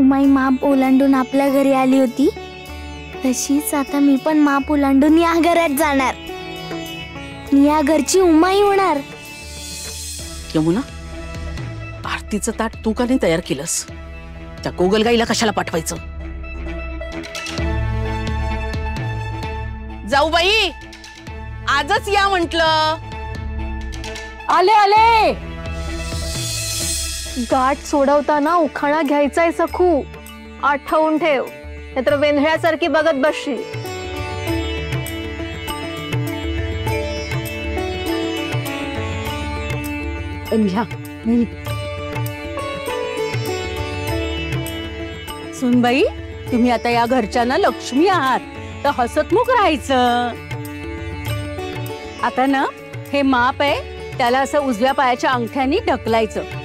उमाई माप ओलांडून आपल्या घरी आली होती, तशीच आता मी पण माप ओलांडून या घरात जाणार, या घरची उमाई होणार. यमुना, आरतीचं ताट तू का नाही तयार केलंस? त्या गोगलगाईला कशाला पाठवायचं? जाऊबाई, आजच या म्हंटल. आले आले. गाठ सोडवताना उखाणा घ्यायचाय सखू, आठवून ठेव, नाहीतर वेंधळ्यासारखी बघत बसशील. घ्या. सुनबाई, तुम्ही आता या घरच्या ना लक्ष्मी आहात, तर हसतमुख राहायचं. आता ना हे माप आहे, त्याला असं उजव्या पायाच्या अंगठ्यानी ढकलायचं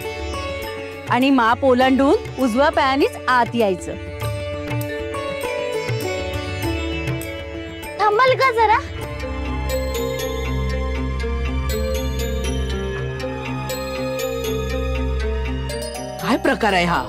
आणि माप ओलांडून उजव्या पायानेच आत यायचं. थांबाल का जरा? काय प्रकार आहे हा?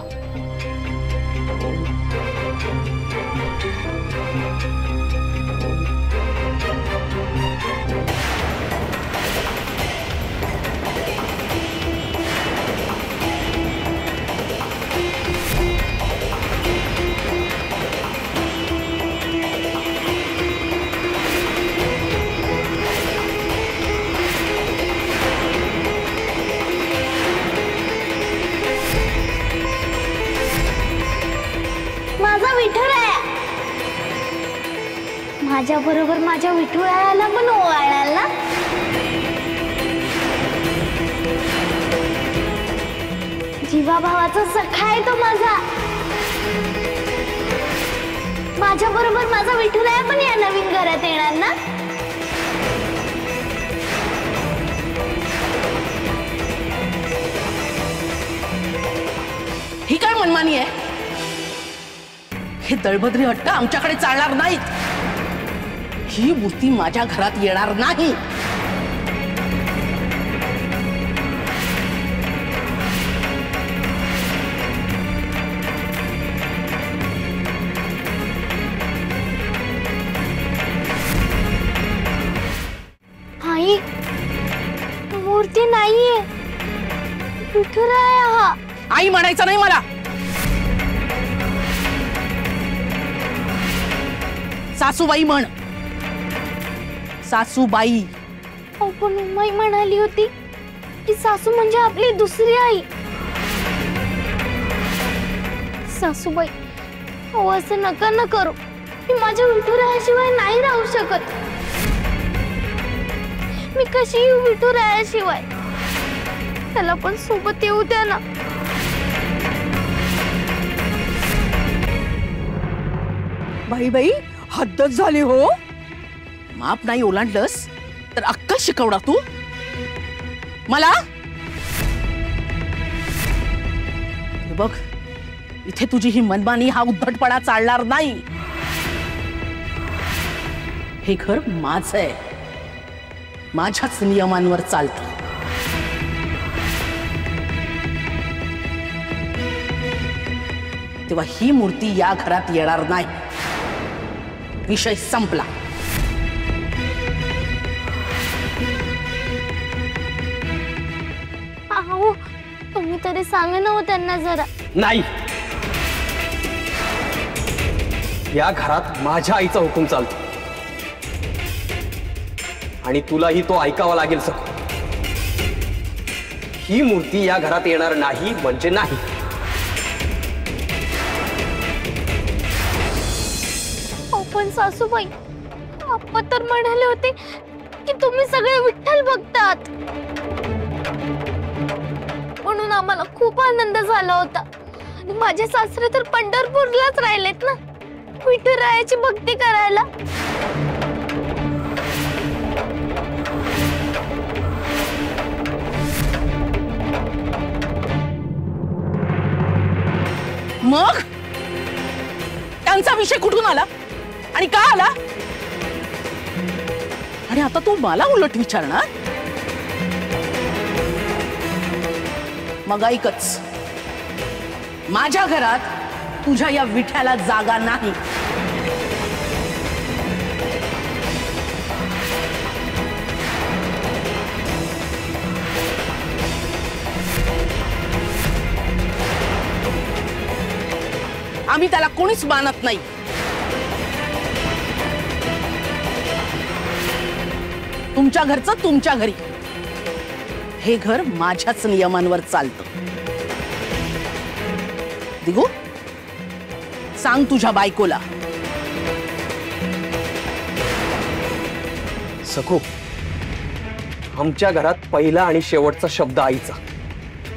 माझा विठुराया, माझ्या बरोबर माझ्या विठुरायाला पण ओवाळाल ना? जीवा भावाचा सखा आहे तो माझा. माझ्या बरोबर माझा विठुराया पण या नवीन घरात येणार ना? ही काय मनमानी आहे? हे दळभद्री हट्ट आमच्याकडे चालणार नाहीत. ही मूर्ती माझ्या घरात येणार नाही. आई, मूर्ती नाहीये, विठुराया हा. आई म्हणायचं नाही मला. सासूबाई म्हण. सासूबाई. पण उमाई म्हणाली होती की सासू म्हणजे आपली दुसरी आई. सासूबाई, हो असं नका न करू. मी माझ्या विठुरायाशिवाय नाही राहू शकत. मी कशी येऊ विठुरायाशिवाय? त्याला पण सोबत येऊ द्या ना. बाई बाई, हद्दच झाली हो. माप नाही ओलांडलंस तर अक्कल शिकवणार तू मला? बघ, इथे तुझी ही मनमानी, हा उद्धटपणा चालणार नाही. हे घर माझं आहे, माझ्याच नियमांवर चालतं. तेव्हा ही मूर्ती या घरात येणार नाही. विषय संपला. अहो, तुम्ही तरी सांगा ना हो त्यांना जरा. नाही, या घरात माझ्या आईचा हुकूम चालतो आणि तुलाही तो ऐकावा लागेल. सखू, ही मूर्ती या घरात येणार नाही म्हणजे नाही. पण सासूबाई, आप्पा तर म्हणाले होते की तुम्ही सगळे विठ्ठल बघतात, म्हणून आम्हाला खूप आनंद झाला होता. आणि माझे सासरे तर पंढरपूरलाच राहिलेत ना, विठुरायाची भक्ती करायला. मग त्यांचा विषय कुठून आला आणि का आला? आणि आता तू मला उलट विचारणार? मग ऐकच, माझ्या घरात तुझ्या या विठ्याला जागा नाही. आम्ही त्याला कोणीच मानत नाही. तुमच्या घरचं तुमच्या घरी. हे घर माझ्याच नियमांवर चालतं. दिगू, सांग तुझ्या बायकोला. सखू, आमच्या घरात पहिला आणि शेवटचा शब्द आईचा,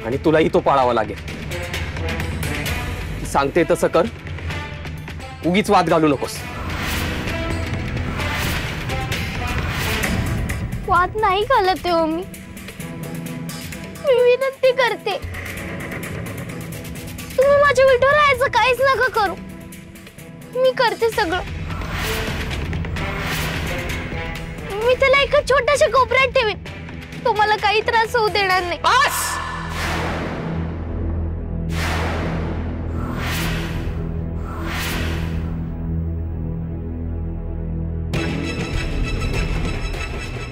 आणि तुलाही तो पाळावा लागेल. सांगते तसं कर, उगीच वाद घालू नकोस. वाद नाही घालत हो मी विनंती करते. तुम्ही माझ्या विठ्ठल राहायचं काहीच नका करू. मी करते सगळं. मी त्याला एका छोट्याशा कोपऱ्यात ठेवीन. तुम्हाला काही त्रास होऊ देणार नाही. बस.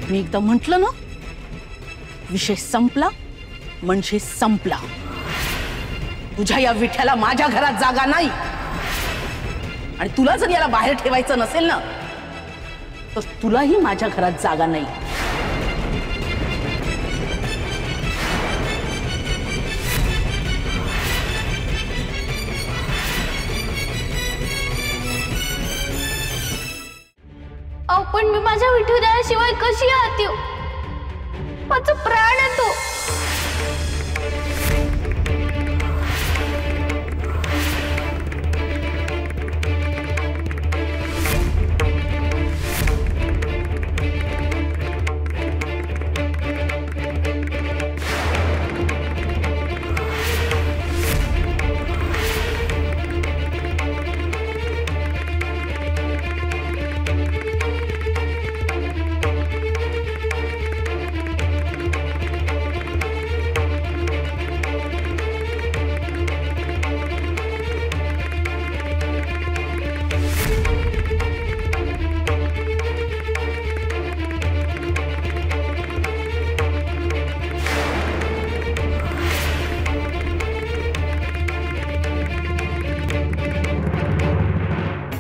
मी एकदा म्हंटल ना, विषय संपला म्हणजे संपला. तुझ्या या विठ्याला माझ्या घरात जागा नाही. आणि तुला जर याला बाहेर ठेवायचं नसेल ना, तर तुलाही माझ्या घरात जागा नाही. पण मी माझ्या विठुरायाशिवाय कशी आहात? माझा प्राण आहे तो.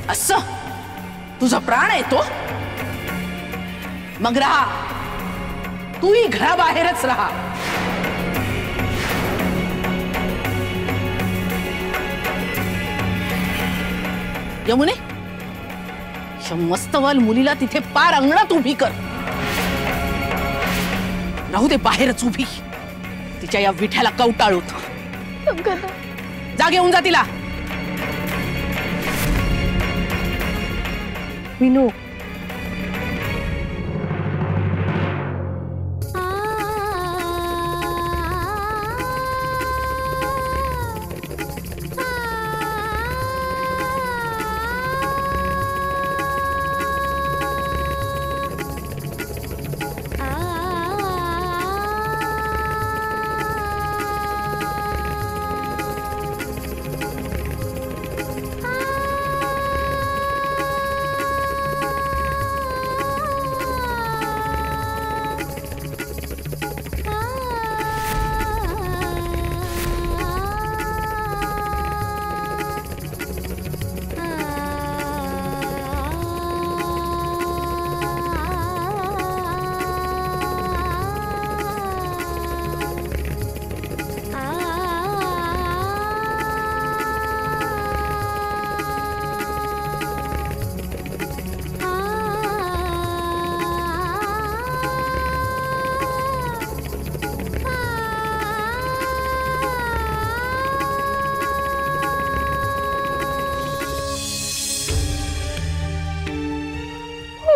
असं तुझा प्राण आहे तो? मग राहा, तूही घराबाहेरच राहा. यमुने, या मस्तवाल मुलीला तिथे पार अंगणात उभी कर. राहू दे बाहेरच उभी. तिच्या या विठ्याला कवटाळूत. जा घेऊन जा तिला. विनू,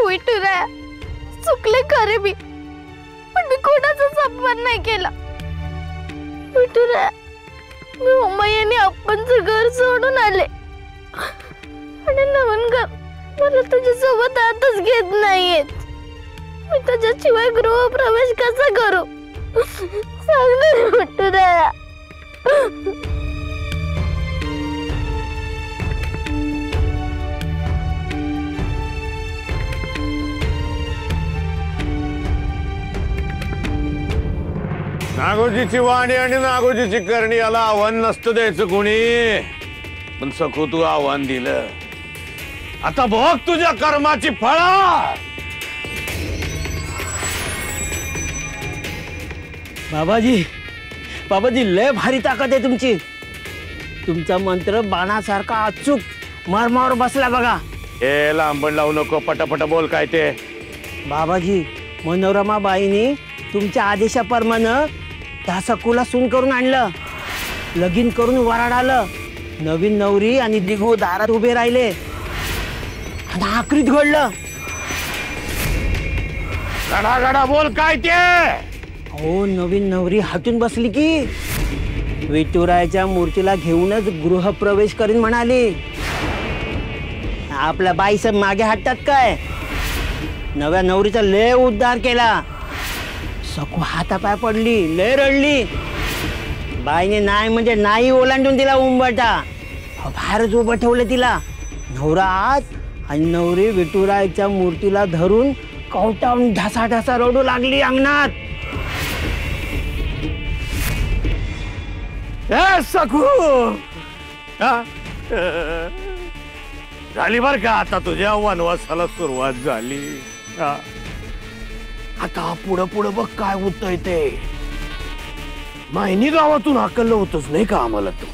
विठुराया, चुकले खरे मी, पण मी कोणाचाच अपमान नाही केला. विठुराया, मी उमायाने आपणचं घर सोडून आले आणि नवीन घर मला तुझ्यासोबत आतच घेत नाहीयेत. मी तुझ्याशिवाय गृहप्रवेश कसा करू? सांग ना विठुराया. नागोजीची वाणी आणि नागोजीची करणी याला आव्हान नसतं द्यायचं कोणी, पण सखू तू आव्हान दिलं. आता बघ तुझ्या कर्माची फळं. बाबाजी, बाबाजी लय भारी ताकद आहे तुमची. तुमचा मंत्र बाणासारखा अचूक मरमावर बसला बघा. हे लांबण लावू नको, पटापट बोल काय ते. बाबाजी, मनोरमा बाईनी तुमच्या आदेशाप्रमाणे त्या सखूला सून करून आणलं, लगीन करून वराड आलं. नवीन नवरी आणि दिघू दारात उभे राहिले आणि आखरीत घडलं. गडा गडा बोल काय ते. हो, नवीन नवरी हटून बसली की विठुरायाच्या मूर्तीला घेऊनच गृहप्रवेश करीन म्हणाली. आपल्या बाईचं मागे हटतात काय. नव्या नवरीचा लय उद्धार केला. सखू हातापाय पडली, लय रडली. बाईने नाही म्हणजे नाही ओलांडून तिला उंबरटा बाहेरच उभं ठेवलं तिला. नवरा आत आणि नवरी विठुरायाच्या मूर्तीला धरून कवटावून ढासा ढासा रडू लागली अंगणात. सखू झाली बर का, आता तुझ्या वनवासाला सुरुवात झाली. आता पुढं पुढं बघ काय होतंय ते. मायनी गावातून हाकललं होतच नाही का आम्हाला तू.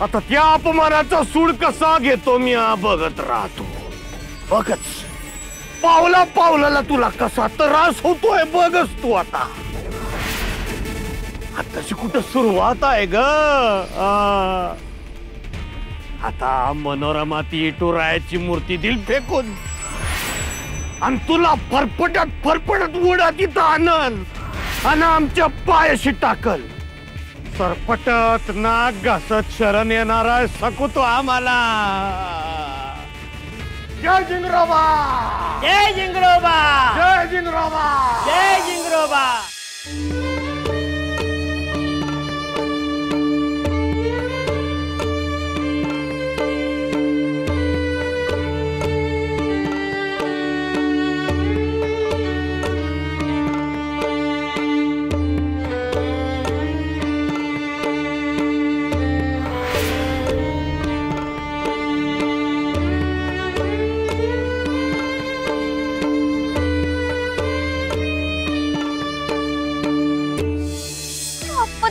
आता त्या अपमानाचा सूड कसा घेतो मी बघत राहतो. बघच पावला पावलाला तुला कसा त्रास होतोय बघच तू. आता आताची कुठं सुरुवात आहे ग. आता मनोरमा ती विठुरायाची मूर्ती दिल फेकून आणि तुला फरफटत फरफटत उडा तिथं आणल आणि आमच्या पायाशी टाकल. सरपटत नाक घासत शरण येणारा सकू तो आम्हाला. जय जिंगरोबा, जय जिंगरोबा, जय जिंगरोबा, जय जिंगरोबा.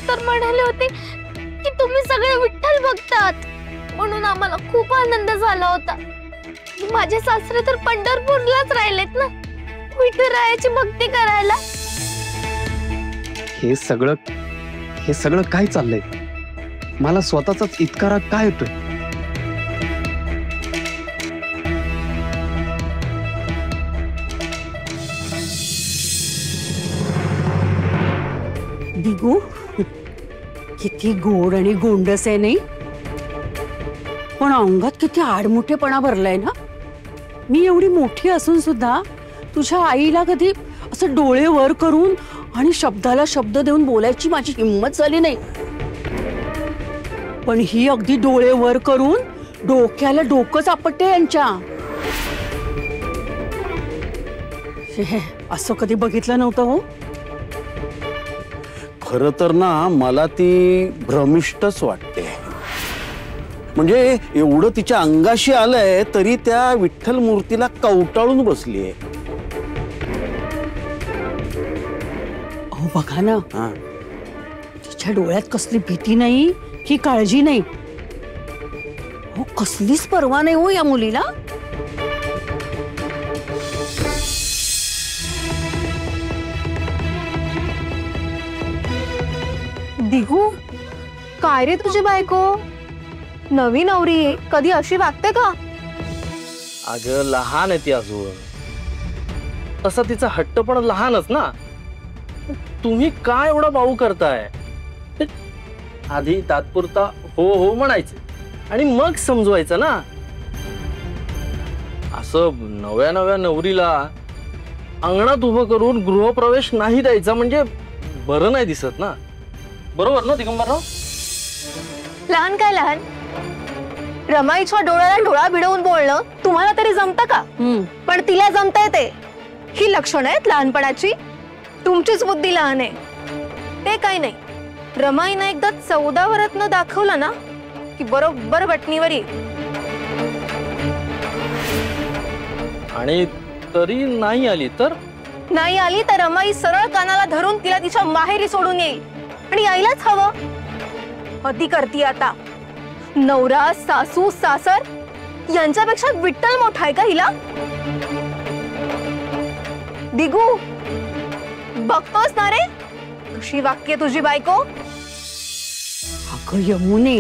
तर म्हणाले होते की तुम्ही सगळे विठ्ठल भक्तात, म्हणून आम्हाला खूप आनंद झाला होता. माझे सासरे तर पंढरपूरलाच राहिलेत ना विठुरायाची भक्ती करायला. हे सगळं काय चाललंय. मला स्वतःचाच इतका राग काय येतोय. दिगू किती गोड आणि गोंडस आहे नाही, पण अंगात किती आडमुठेपणा भरलाय ना. मी एवढी मोठी असून सुद्धा तुझ्या आईला कधी असं डोळे वर करून आणि शब्दाला शब्द देऊन बोलायची माझी हिंमत झाली नाही. पण ही अगदी डोळे वर करून डोक्याला डोकंच आपटते यांच्या. असं कधी बघितलं नव्हतं हो. खरं तर ना मला ती भ्रमिष्टच वाटते. म्हणजे एवढं तिच्या अंगाशी आलंय तरी त्या विठ्ठल मूर्तीला कवटाळून बसलीये. अहो बघा ना, तिच्या डोळ्यात कसली भीती नाही की काळजी नाही. हो, कसलीच पर्वा नाही हो या मुलीला. दिघू, काय रे तुझी बायको नवी नवरी कधी अशी वागते का? अगं लहान आहे ती अजून, तसा तिचा हट्ट पण लहानच ना. तुम्ही काय एवढा बाऊ करताय. आधी तात्पुरता हो हो म्हणायचं आणि मग समजवायचं ना. असं नव्या नव्या नवरीला अंगणात उभं करून गृहप्रवेश नाही द्यायचा म्हणजे बरं नाही दिसत ना. बरोबर ना दिगंबरराव? लहान काय लहान, रमाईच्या डोळ्याला डोळा भिडवून बोलणं तुम्हाला तरी जमतं का? पण तिला जमतंय ते. ही लक्षणं आहेत लहानपणाची. तुमचीच बुद्धी लहान आहे. ते काही नाही, रमाईनं एकदा 14 वरातनं दाखवलं ना की बरोबर वटणीवर येईल. आणि तरी नाही आली तर? नाही आली तर रमाई सरळ कानाला धरून तिला तिच्या माहेरी सोडून येईल. आणि यायलाच हवं. अति करती आता. नवरा सासू सासर यांच्यापेक्षा विठ्ठल मोठा आहे का हिला? दिगू, बघतोस ना रे कशी वाक्य तुझी बायको? अगं यमुने,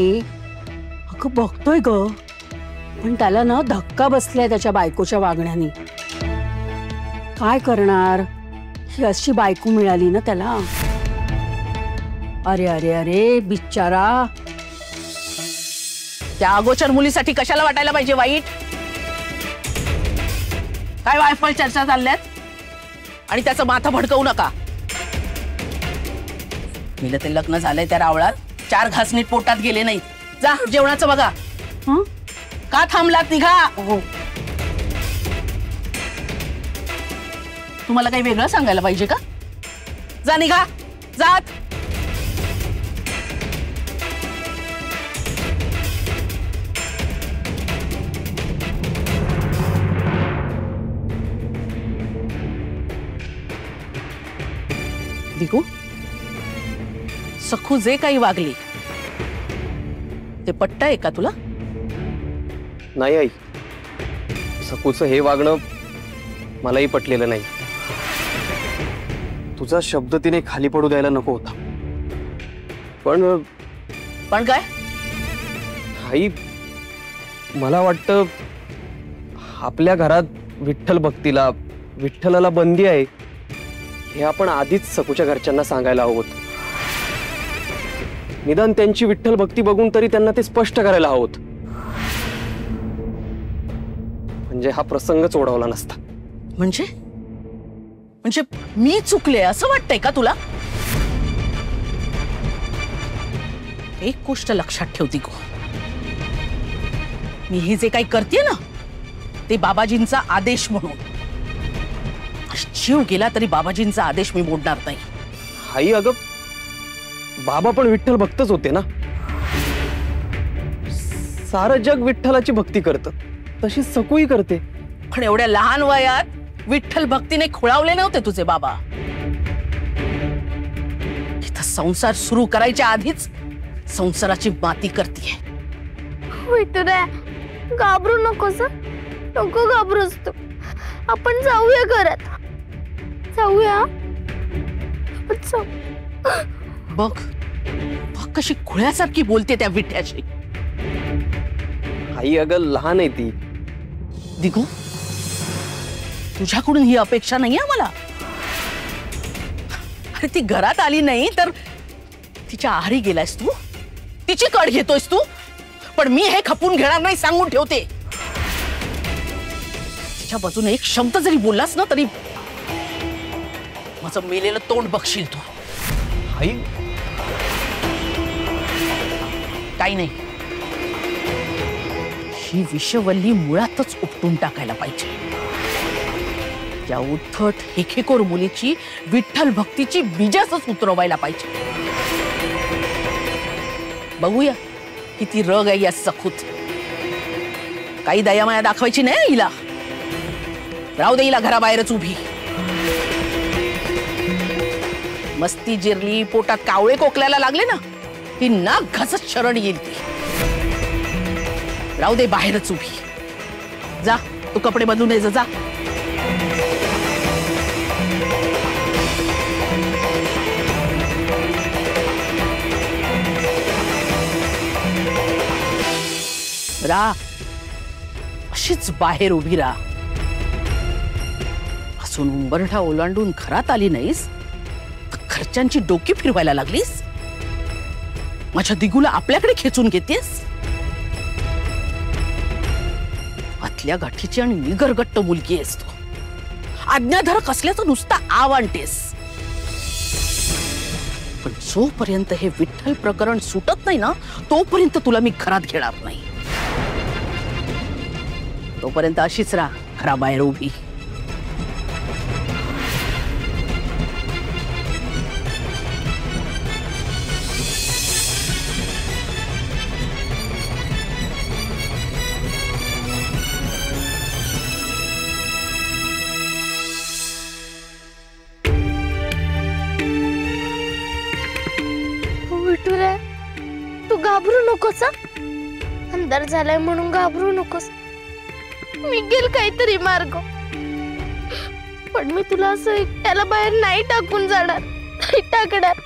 अगं बघतोय ग, पण त्याला ना धक्का बसलाय त्याच्या बायकोच्या वागण्याने. काय करणार, ही अशी बायको मिळाली ना त्याला. अरे अरे अरे बिचारा. त्या अगोचर मुलीसाठी कशाला वाटायला पाहिजे वाईट? काय वायफळ चर्चा चालल्यात आणि त्याचं माथा भडकवू नका. मिलं ते लग्न झालंय त्या रावळात 4 घास नीट पोटात गेले नाही. जा जेवणाचं बघा. का थांबलात? निघा. तुम्हाला काही वेगळं सांगायला पाहिजे का? जा निघा. जात. दिगू, सखू जे काही वागली ते पटतंय का तुला? नाही आई, सखूचं हे वागणं मलाही पटलेलं नाही. तुझा शब्द तिने खाली पडू द्यायला नको होता. पण काय? आई, मला वाटतं आपल्या घरात विठ्ठल भक्तीला, विठ्ठलाला बंदी आहे हे आपण आधीच सखूच्या घरच्यांना सांगायला हवं होतं. निदान त्यांची विठ्ठल भक्ती बघून तरी त्यांना ते स्पष्ट करायला हवं होतं. म्हणजे हा प्रसंगच ओढवला नसता. म्हणजे म्हणजे मी चुकले असं वाटतंय का तुला? एक गोष्ट लक्षात ठेवती गो, मी हे जे काही करते ना ते बाबाजींचा आदेश म्हणून. जीव गेला तरी बाबाजींचा आदेश मी मोडणार नाही. आई, अगं बाबा पण विठ्ठल भक्तच होते ना. सारं जग विठ्ठलाची भक्ती करतं, तशी सखूही करते. पण एवढ्या लहान वयात विठ्ठल भक्तीने खुळावले नव्हते तुझे बाबा. इथं संसार सुरू करायच्या आधीच संसाराची माती करतीये. विठुराया, घाबरू नकोस. नको घाबरूस तू. आपण जाऊया घरात. जाऊया. आपण जाऊ. बघ बघ कशी खुळ्यासारखी बोलते त्या विठ्याशी. आई, अगं लहान आहे ती. दिगू, तुझ्याकडून ही अपेक्षा नाहीये मला. अरे ती घरात आली नाही तर तिच्या आहारी गेलायस तू, तिची कड घेतोयस तू. पण मी हे खपून घेणार नाही, सांगून ठेवते. तिच्या बाजूने एक शब्द जरी बोललास ना तरी माझं मेलेलं तोंड बघशील तू. आई, काही नाही, ही विषवल्ली मुळातच उपटून टाकायला पाहिजे. त्या उद्धट हेखेकोर मुलीची विठ्ठल भक्तीची बीजच उतरवायला पाहिजे. बघूया किती रग आहे या सखूत. काही दयामाया दाखवायची नाही हिला. राहू दे हिला घराबाहेरच उभी. मस्ती जिरली, पोटात कावळे कोकल्याला लागले ना ती नाक घासत शरण येईल ती. राहू दे बाहेरच उभी. जा तू कपडे बदलून ये जा. रा अशीच बाहेर उभी राहा. असून उंबरठा ओलांडून घरात आली नाहीस तर घरच्यांची डोकी फिरवायला लागलीस. माझ्या दिगूला आपल्याकडे खेचून घेतेस. आतल्या गाठीची आणि निगरगट्ट मुलगी आहेस तू. आज्ञाधारक असल्याचं नुसता आव आणतेस. पण जोपर्यंत हे विठ्ठल प्रकरण सुटत नाही ना तोपर्यंत तुला मी घरात घेणार नाही. तोपर्यंत अशीच राहा घराबाहेर उभी. घाबरू नकोस हा? अंधार झालाय म्हणून घाबरू नकोस. मी गेल काहीतरी मार्ग, पण मी तुला असं एकट्याला बाहेर नाही टाकून जाणार, नाही टाकणार.